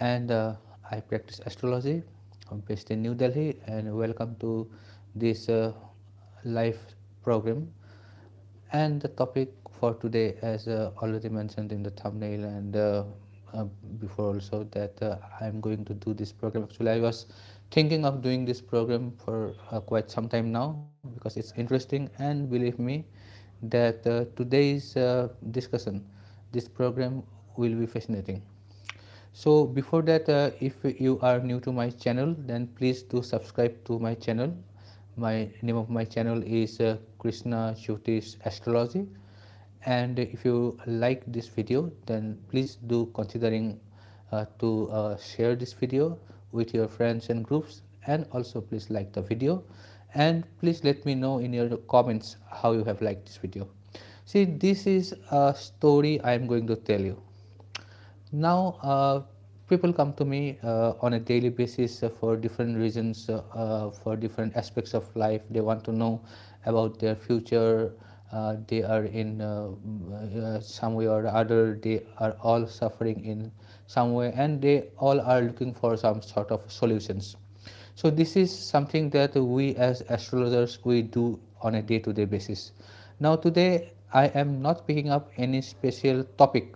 and I practice astrology. I'm based in New Delhi, and welcome to this live program. And the topic for today, as already mentioned in the thumbnail and uh, before also, that I'm going to do this program. Actually, I was thinking of doing this program for quite some time now because it's interesting, and believe me, that today's discussion, this program will be fascinating. So before that, if you are new to my channel, then please do subscribe to my channel. My name of my channel is Krishna Jyotish Astrology. And if you like this video, then please do considering to share this video with your friends and groups, and also please like the video, and please let me know in your comments how you have liked this video. See, this is a story I am going to tell you. Now, people come to me on a daily basis for different reasons, for different aspects of life. They want to know about their future. They are in some way or other. They are all suffering in some way, and they all are looking for some sort of solutions. So this is something that we as astrologers we do on a day-to-day basis. Now today I am not picking up any special topic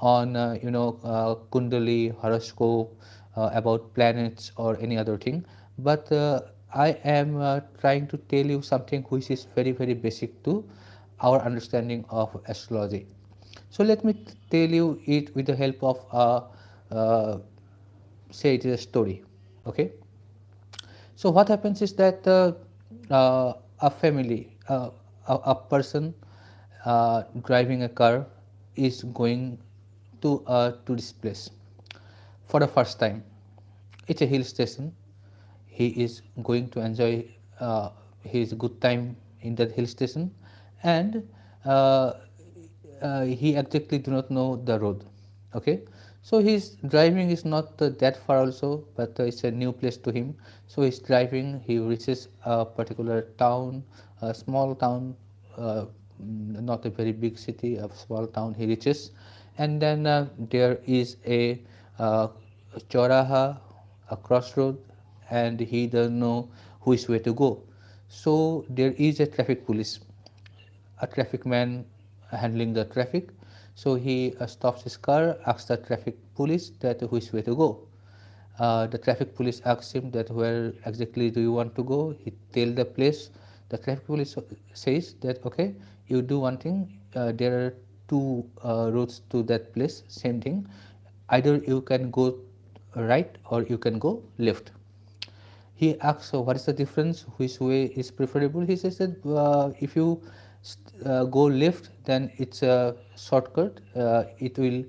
on Kundali horoscope, about planets or any other thing, but I am trying to tell you something which is very basic to our understanding of astrology. So let me tell you it with the help of say it is a story. Okay. So what happens is that a family, a person driving a car is going to a tourist place for the first time. It's a hill station. He is going to enjoy his good time in that hill station, and uh, he exactly do not know the road. Okay, so his driving is not that far also, but it's a new place to him. So he's driving. He reaches a particular town, a small town, not a very big city, a small town. He reaches, and then there is a choraha, a crossroad, and he doesn't know which way to go. So there is a traffic police, a traffic man handling the traffic. So he stops his car, asks the traffic police that which way to go. The traffic police asks him that where exactly do you want to go. He tell the place. The traffic police says that okay, you do one thing. There are two roads to that place. Same thing. Either you can go right or you can go left. He asks, so what is the difference? Which way is preferable? He says that if you go left, then it's a shortcut. It will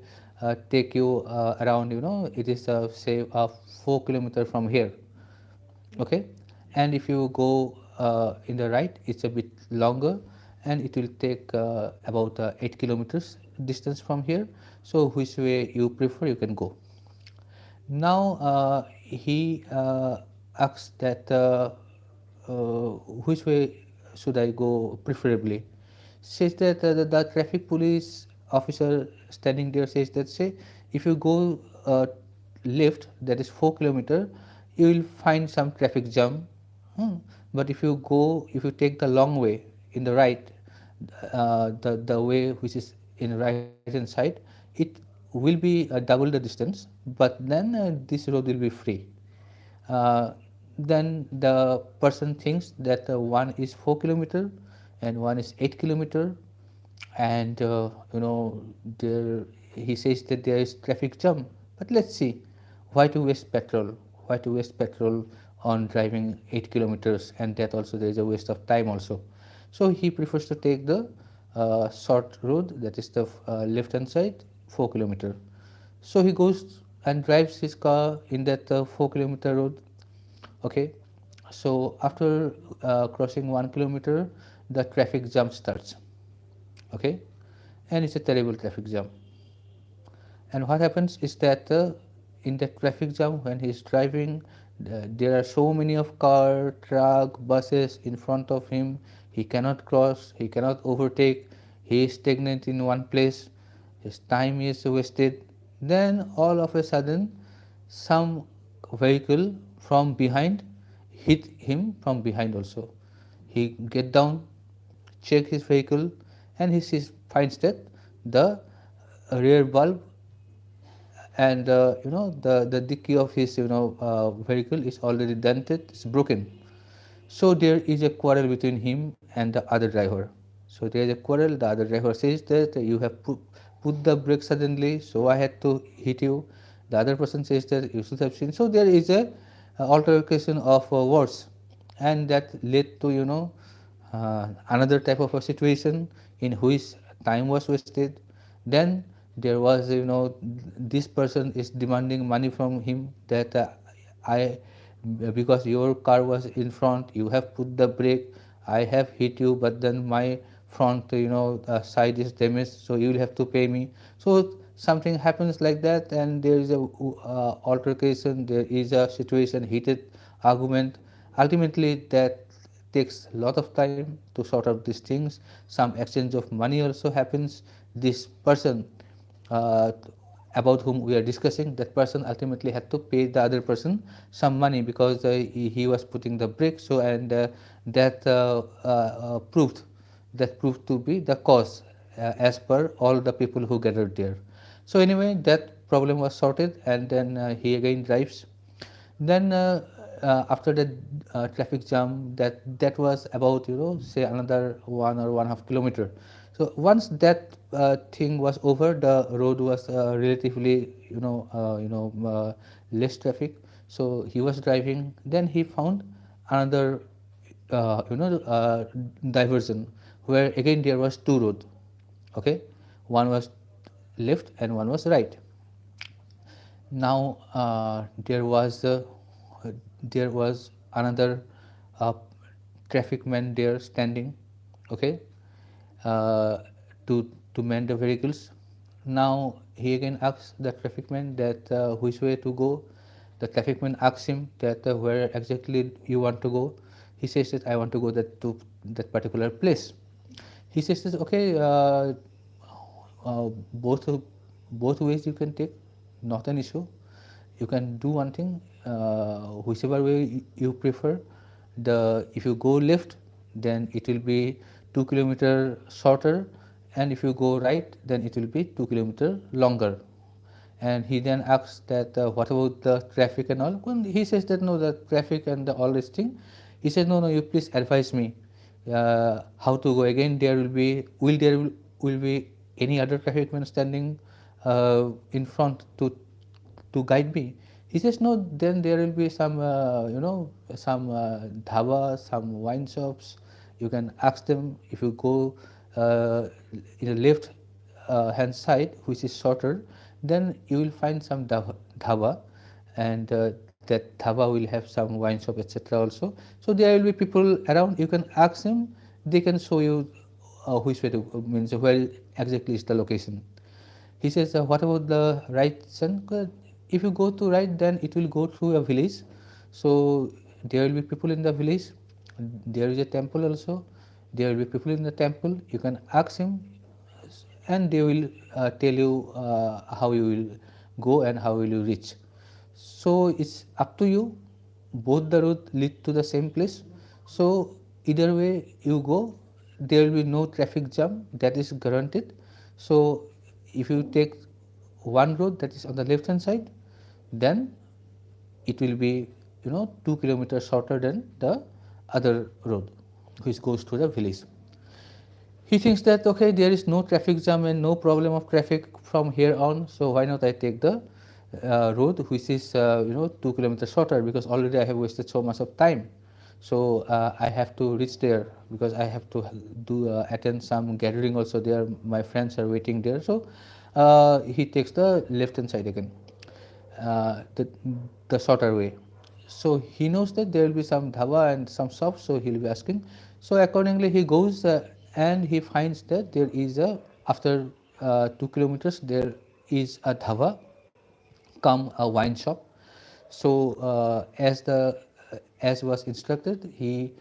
take you around, it is say 4 kilometers from here. Okay, and if you go in the right, it's a bit longer, and it will take about 8 kilometers distance from here. So which way you prefer, you can go. Now he asks that which way should I go preferably. Says that the traffic police officer standing there says that say if you go left, that is 4 kilometer, you will find some traffic jam. But if you take the long way in the right, the way which is in right hand side, it will be double the distance, but then this road will be free. uh, then the person thinks that one is 4 kilometer and one is 8 kilometer, and there he says that there is traffic jam. But let's see, why to waste petrol? Why to waste petrol on driving 8 kilometers? And that also there is a waste of time also. So he prefers to take the short road, that is the left hand side, 4 kilometer. So he goes and drives his car in that 4 kilometer road. Okay, so after crossing 1 kilometer, the traffic jam starts. Okay, and it's a terrible traffic jam. And what happens is that in the traffic jam, when he's driving, there are so many of car, truck, buses in front of him. He cannot cross, he cannot overtake. He is stagnant in one place. His time is wasted. Then all of a sudden, some vehicle from behind hit him from behind also. He get down, check his vehicle, and he finds that the rear bulb and the dicky of his vehicle is already dented, it's broken. So there is a quarrel between him and the other driver. So there is a quarrel. The other driver says that you have put the brake suddenly, so I had to hit you. The other person says that you should have seen. So there is a altercation of words, and that led to another type of a situation in which time was wasted. Then there was this person is demanding money from him that I because your car was in front, you have put the brake, I have hit you, but then my front side is damaged, so you will have to pay me. So something happens like that, and there is a altercation, there is a situation, heated argument. Ultimately that takes a lot of time to sort out these things. Some exchange of money also happens. This person uh, about whom we are discussing, that person ultimately had to pay the other person some money because he was putting the brake. So and that proved to be the cause as per all the people who gathered there. So anyway, that problem was sorted, and then he again drives. Then after the traffic jam, that was about say another 1 or 1.5 kilometer. So once that thing was over, the road was relatively less traffic. So he was driving. Then he found another diversion, where again there was two roads. Okay, one was left and one was right. Now there was another uh, traffic man there standing, okay, uh, to man the vehicles. Now he again asks the traffic man that which way to go. The traffic man asks him that where exactly you want to go. He says that I want to go to that particular place. He says that okay, uh, both both ways you can take, not an issue. You can do one thing, whichever way you prefer. The if you go left, then it will be 2 kilometer shorter, and if you go right, then it will be 2 kilometer longer. And he then asks that what about the traffic and all. When he says that no, the traffic and all this thing, he says no, you please advise me how to go. Again there will be any other traffic man standing in front to guide me. He says no, then there will be some some dhaba, some wine shops. You can ask them. If you go in the left hand side, which is shorter, then you will find some dhaba, and that dhaba will have some wine shop, etc. also. So there will be people around. You can ask them. They can show you which way to means where exactly is the location. He says, what about the right, son? If you go to right, then it will go through a village. So there will be people in the village. There is a temple also. There will be people in the temple. You can ask him, and they will tell you how you will go and how will you reach. So it's up to you. Both the route lead to the same place. So either way you go, there will be no traffic jam, that is guaranteed. So if you take one road that is on the left hand side, then it will be 2 kilometers shorter than the other road which goes to the village. He thinks that okay, there is no traffic jam and no problem of traffic from here on, so why not I take the road which is 2 kilometers shorter, because already I have wasted so much of time. So I have to reach there because I have to do attend some gathering also there. My friends are waiting there. So he takes the left hand side again, uh, the the shorter way. So he knows that there will be some dhaba and some shops, so he will be asking. So accordingly he goes and he finds that there is after 2 kilometers there is a dhaba come a wine shop. So as was instructed, he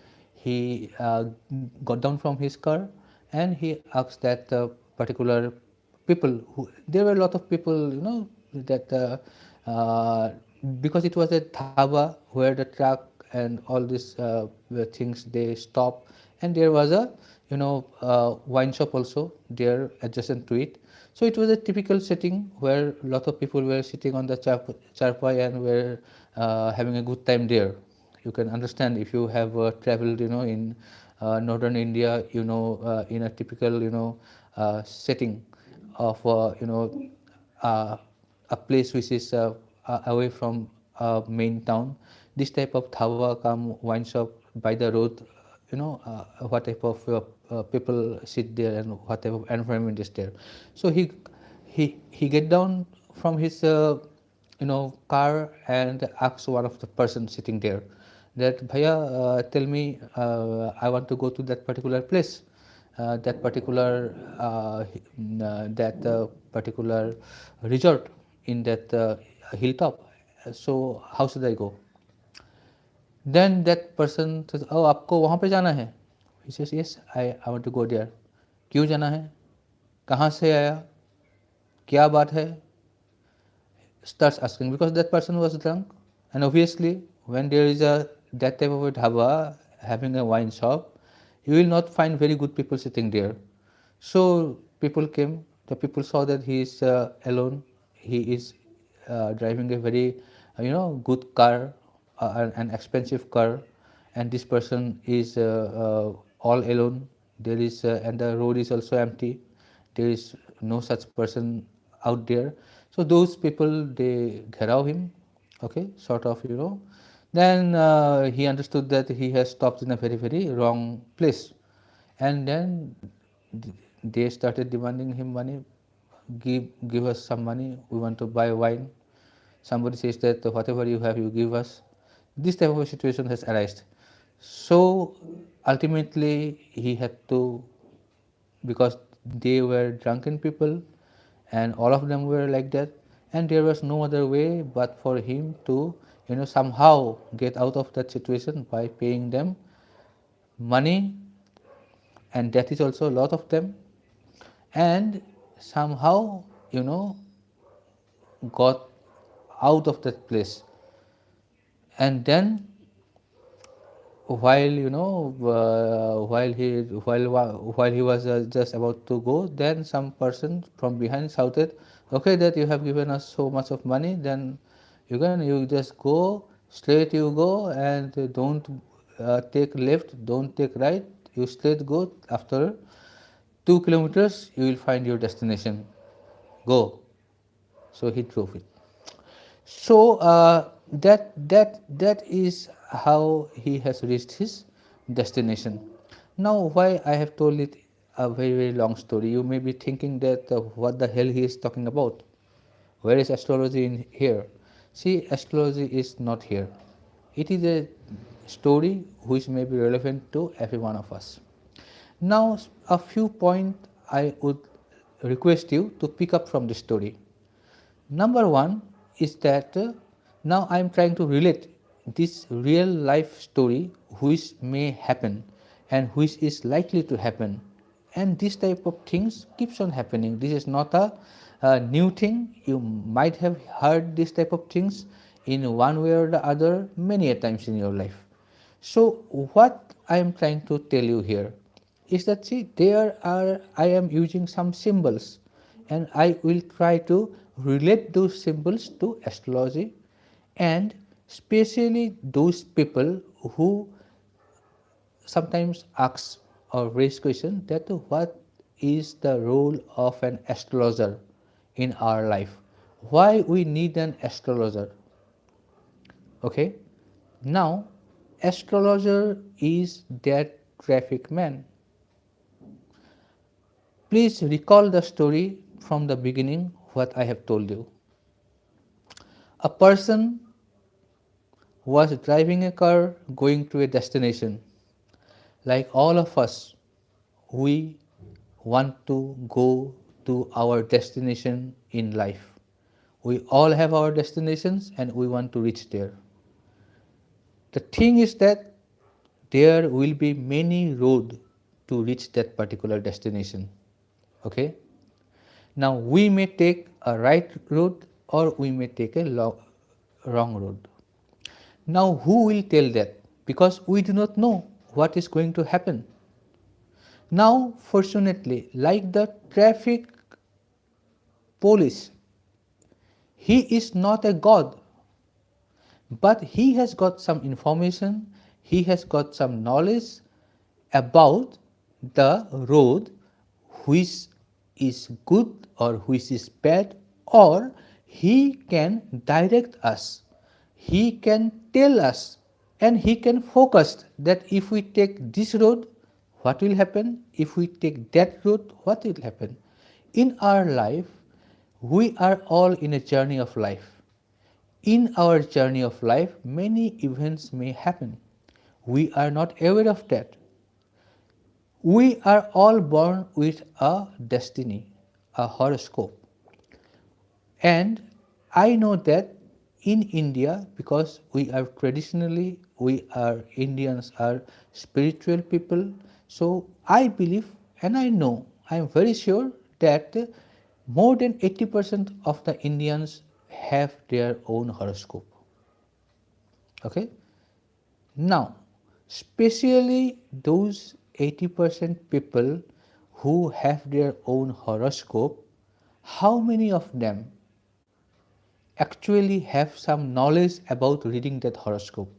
got down from his car and he asked that particular people. Who there were a lot of people, that because it was a dhaba where the truck and all these things they stop, and there was a wine shop also there adjacent to it. So it was a typical setting where a lot of people were sitting on the charpai and were having a good time there. You can understand if you have traveled in northern India, in a typical setting of uh, a place which is away from main town. This type of dhaba come wine shop by the road, what type of people sit there and what type of environment is there. So he get down from his car and asks one of the person sitting there that bhaiya, tell me, I want to go to that particular place, that particular particular resort in that hilltop. So how should I go? Then that person says, oh, आपको वहाँ पे जाना है? He says, yes, I want to go there. क्यों जाना है? कहाँ से आया? क्या बात है? Starts asking because that person was drunk, and obviously when there is a that type of a dhaba having a wine shop, you will not find very good people sitting there. So people came, the people saw that he is alone, he is driving a very good car, an expensive car, and this person is all alone. There is and the road is also empty, there is no such person out there. So those people they gherav him, okay, sort of, then he understood that he has stopped in a very very wrong place, and then they started demanding him money. Give us some money, we want to buy wine. Somebody says that whatever you have you give us. This type of a situation has arisen. So ultimately he had to, because they were drunken people and all of them were like that, and there was no other way but for him to somehow get out of that situation by paying them money, and that is also a lot of them, and somehow got out of that place. And then while while he was just about to go, then some person from behind shouted, okay, that you have given us so much of money, then you just go straight, you go, and don't take left, don't take right, you straight go. After 2 kilometers you will find your destination, go. So he drove it. So that is how he has reached his destination. Now, why I have told it a very very long story? You may be thinking that what the hell he is talking about? Where is astrology in here? See, astrology is not here. It is a story which may be relevant to every one of us. Now, a few points I would request you to pick up from the story. Number one is that now I am trying to relate this real life story which may happen and which is likely to happen, and this type of things keeps on happening. This is not a new thing. You might have heard this type of things in one way or the other many a times in your life. So what I am trying to tell you here is that, see, I am using some symbols, and I will try to relate those symbols to astrology, and especially those people who sometimes ask or raise question that what is the role of an astrologer in our life, why we need an astrologer. Okay, now astrologer is that traffic man. Please recall the story from the beginning, what I have told you. A person was driving a car going to a destination. Like all of us, we want to go to our destination in life. We all have our destinations and we want to reach there. The thing is that there will be many roads to reach that particular destination. Okay? Now we may take a right road or we may take a wrong road. Now who will tell that? Because we do not know what is going to happen. Now fortunately, like the traffic police, he is not a god, but he has got some information, he has got some knowledge about the road which is good or which is bad, or he can direct us, he can tell us, and he can focus that if we take this road, what will happen, if we take that road, what will happen. In our life, we are all in a journey of life. In our journey of life, many events may happen. We are not aware of that. We are all born with a destiny, a horoscope. And I know that in India, because we are Indians, are spiritual people. So I believe and I know, I am very sure that more than 80% of the Indians have their own horoscope. Okay. Now, especially those 80% people who have their own horoscope, how many of them actually have some knowledge about reading that horoscope?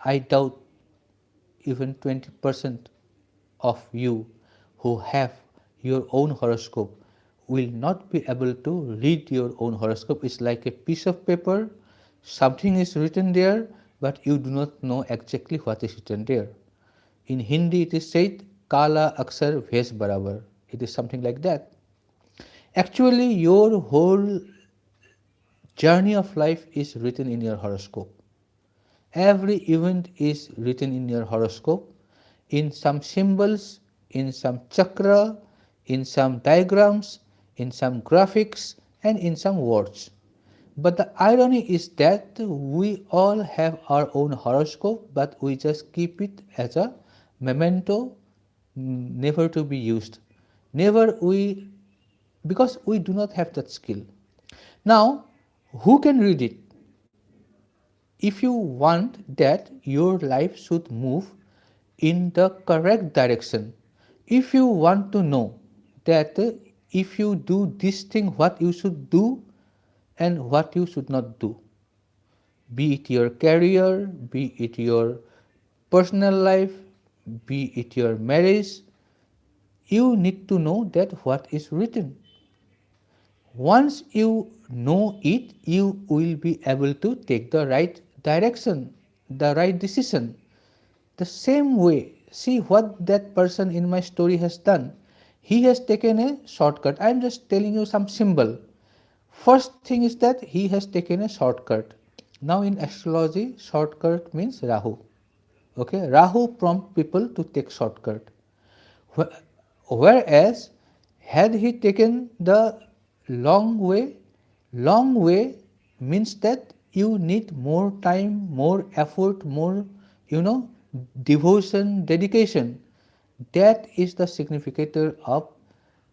I doubt even 20% of you who have your own horoscope will not be able to read your own horoscope. It's like a piece of paper, something is written there, but you do not know exactly what is written there. In Hindi it is said, Kala Aksar Bhesh Barabar. It is something like that. Actually, your whole journey of life is written in your horoscope. Every event is written in your horoscope, in some symbols, in some chakra, in some diagrams, in some graphics, and in some words. But the irony is that we all have our own horoscope, but we just keep it as a memento, never to be used. Never we, because we do not have that skill. Now, who can read it? If you want that your life should move in the correct direction, if you want to know that if you do this thing, what you should do and what you should not do, be it your career, be it your personal life, be it your marriage, you need to know that what is written. Once you know it, you will be able to take the right direction, the right decision. The same way, see what that person in my story has done. He has taken a shortcut. I am just telling you some symbol. First thing is that he has taken a shortcut. Now in astrology, shortcut means Rahu. Okay, Rahu prompt people to take shortcut. Whereas, had he taken the long way means that you need more time, more effort, more, devotion, dedication. That is the significator of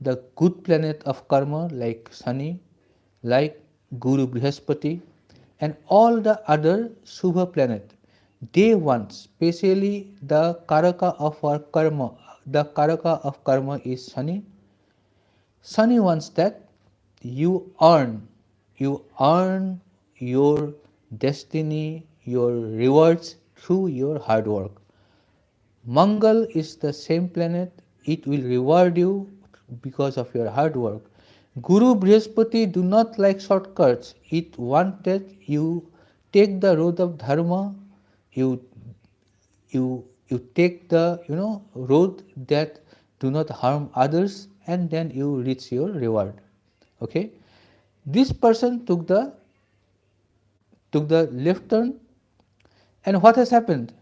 the good planet of karma like Shani, like Guru Brihaspati, and all the other Shubha planet. They want, specially the Karaka of our karma, the Karaka of karma is Shani. Shani wants that you earn your destiny, your rewards through your hard work. Mangal is the same planet, it will reward you because of your hard work. Guru Brihaspati do not like shortcuts, it wants that you take the road of dharma, you you take the road that do not harm others, and then you reach your reward. Okay, this person took the left turn, and what has happened?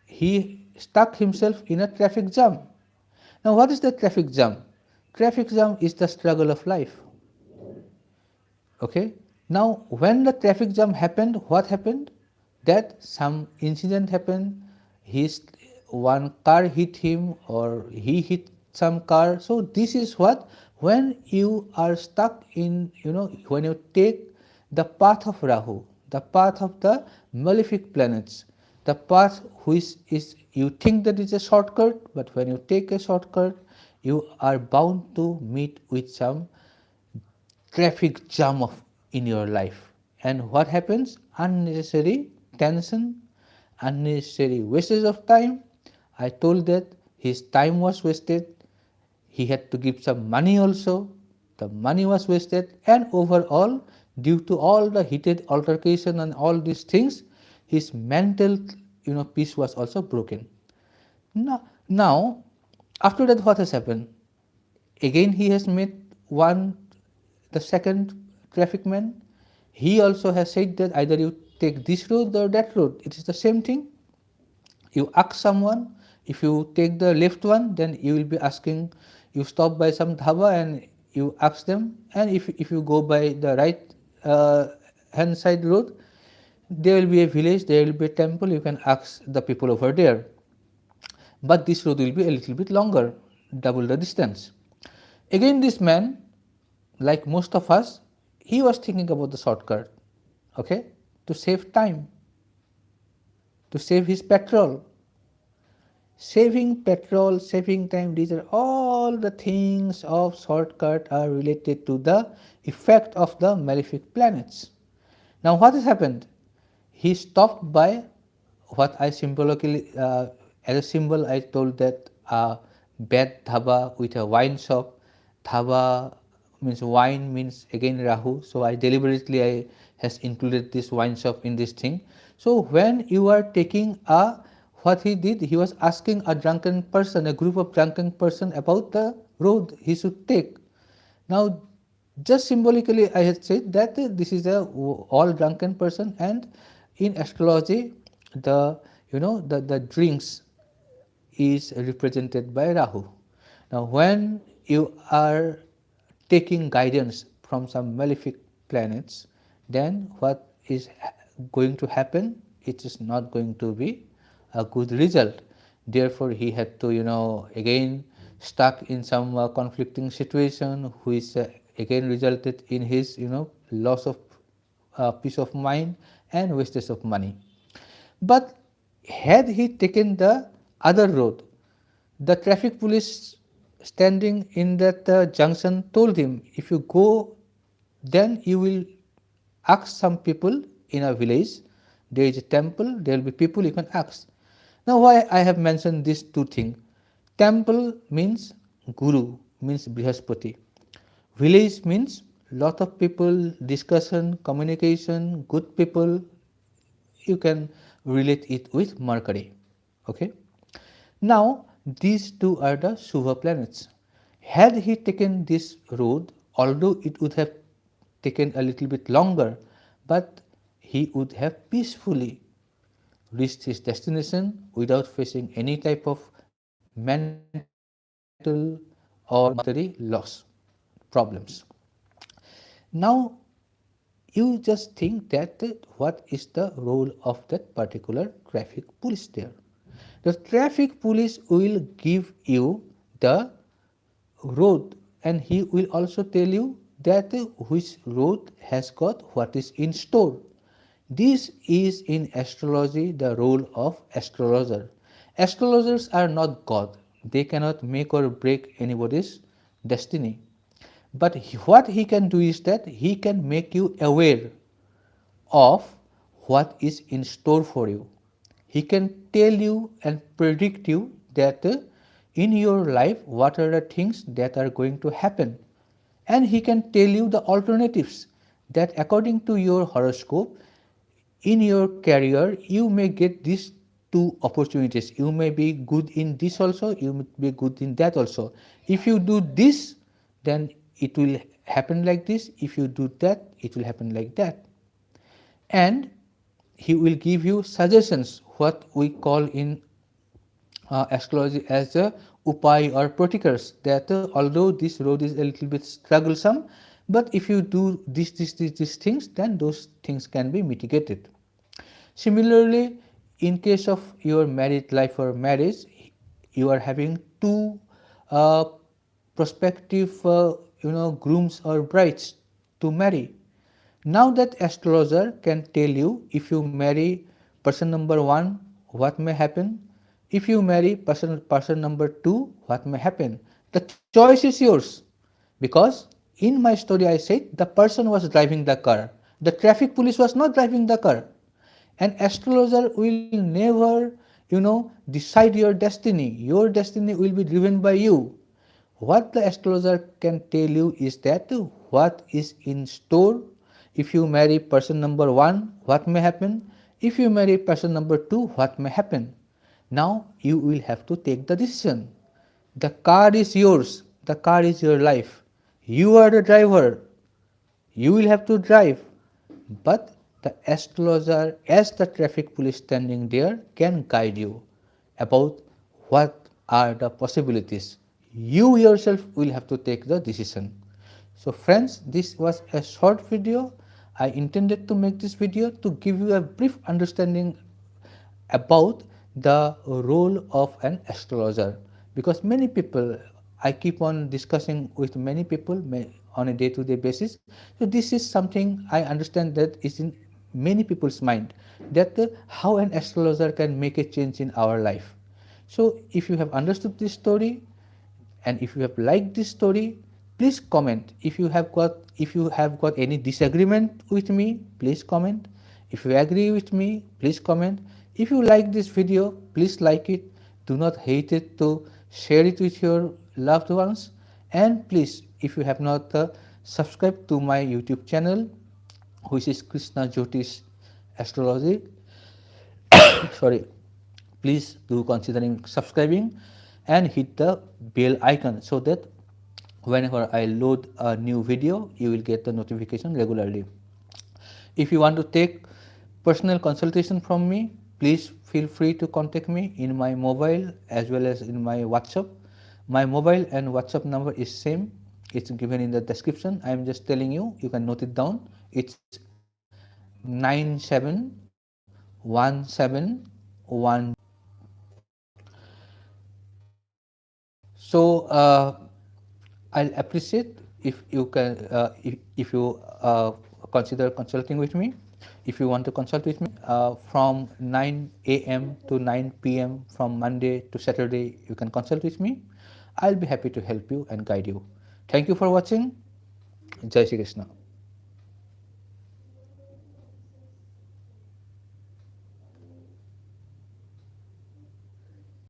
He stuck himself in a traffic jam. Now what is the traffic jam? Traffic jam is the struggle of life. Okay, now when the traffic jam happened, what happened? That some incident happened, his one car hit him or he hit some car. So this is what, when you are stuck in, when you take the path of Rahu, the path of the malefic planets, the path which is you think that is a shortcut, but when you take a shortcut, you are bound to meet with some traffic jam of in your life. And what happens? Unnecessary tension, unnecessary wastage of time. I told that his time was wasted, he had to give some money also, the money was wasted, and overall, due to all the heated altercation and all these things, his mental peace was also broken. Now, after that, what has happened? Again, he has met the second traffic man. He also has said that either you take this road or that road. It is the same thing. You ask someone, if you take the left one, then you will be asking, you stop by some dhaba and you ask them, and if you go by the right hand side road, there will be a village, there will be a temple, you can ask the people over there. But this road will be a little bit longer, double the distance. Again, this man, like most of us, he was thinking about the shortcut, okay, to save time, to save his petrol. Saving petrol, saving time, these are all the things of shortcut are related to the effect of the malefic planets. Now, what has happened? He stopped by what I symbolically, as a symbol, I told that bad dhaba with a wine shop. Dhaba means wine, means again Rahu. So I deliberately has included this wine shop in this thing. So when you are taking what he did, he was asking a drunken person, a group of drunken person about the road he should take. Now, just symbolically, I had said that this is a all drunken person, and in astrology, the drinks is represented by Rahu. Now, when you are taking guidance from some malefic planets, then what is going to happen? It is not going to be a good result. Therefore, he had to, again stuck in some conflicting situation, which again resulted in his, loss of peace of mind and wastage of money. But had he taken the other road, the traffic police standing in that junction told him, if you go, then you will ask some people in a village, there is a temple, there will be people you can ask. Now, why I have mentioned these two things? Temple means Guru, means Brihaspati. Village means lot of people, discussion, communication, good people. You can relate it with Mercury. Okay. Now, these two are the Shubha planets. Had he taken this road, although it would have taken a little bit longer, but he would have peacefully reached his destination without facing any type of mental or monetary loss problems. Now, you just think that what is the role of that particular traffic police there? The traffic police will give you the road, and he will also tell you that which road has got what is in store. This is in astrology the role of astrologer. Astrologers are not God. They cannot make or break anybody's destiny. But what he can do is that he can make you aware of what is in store for you. He can tell you and predict you that in your life what are the things that are going to happen, and he can tell you the alternatives that according to your horoscope in your career you may get these two opportunities. You may be good in this also, you may be good in that also. If you do this, then it will happen like this. If you do that, it will happen like that. And he will give you suggestions, what we call in astrology as a upai or protikars, that although this road is a little bit strugglesome, but if you do these things, then those things can be mitigated. Similarly, in case of your married life or marriage, you are having two uh, prospective grooms or brides to marry. Now that astrologer can tell you if you marry person number 1 what may happen, if you marry person number 2 what may happen. The choice is yours, because in my story I said the person was driving the car, the traffic police was not driving the car. An astrologer will never, decide your destiny. Your destiny will be driven by you. What the astrologer can tell you is that what is in store. If you marry person number 1, what may happen? If you marry person number 2, what may happen? Now you will have to take the decision. The car is yours. The car is your life. You are the driver. You will have to drive. But the astrologer, as the traffic police standing there, can guide you about what are the possibilities. You yourself will have to take the decision. So friends, this was a short video. I intended to make this video to give you a brief understanding about the role of an astrologer, because many people, I keep on discussing with many people on a day-to-day basis. So this is something I understand that is in many people's mind, that how an astrologer can make a change in our life. So if you have understood this story, and if you have liked this story, please comment. If you have got any disagreement with me, please comment. If you agree with me, please comment. If you like this video, please like it. Do not hesitate to share it with your loved ones. And please, if you have not subscribed to my YouTube channel, which is Krishna Jyotish Astrology, sorry, please do considering subscribing and hit the bell icon, so that whenever I load a new video, you will get the notification regularly. If you want to take personal consultation from me, please feel free to contact me in my mobile as well as in my WhatsApp. My mobile and WhatsApp number is same. It's given in the description. I am just telling you, you can note it down. It's 971710. So I'll appreciate if you can, if you consider consulting with me. If you want to consult with me from 9 a.m. to 9 p.m. from Monday to Saturday, you can consult with me. I'll be happy to help you and guide you. Thank you for watching. Jai Shri Krishna.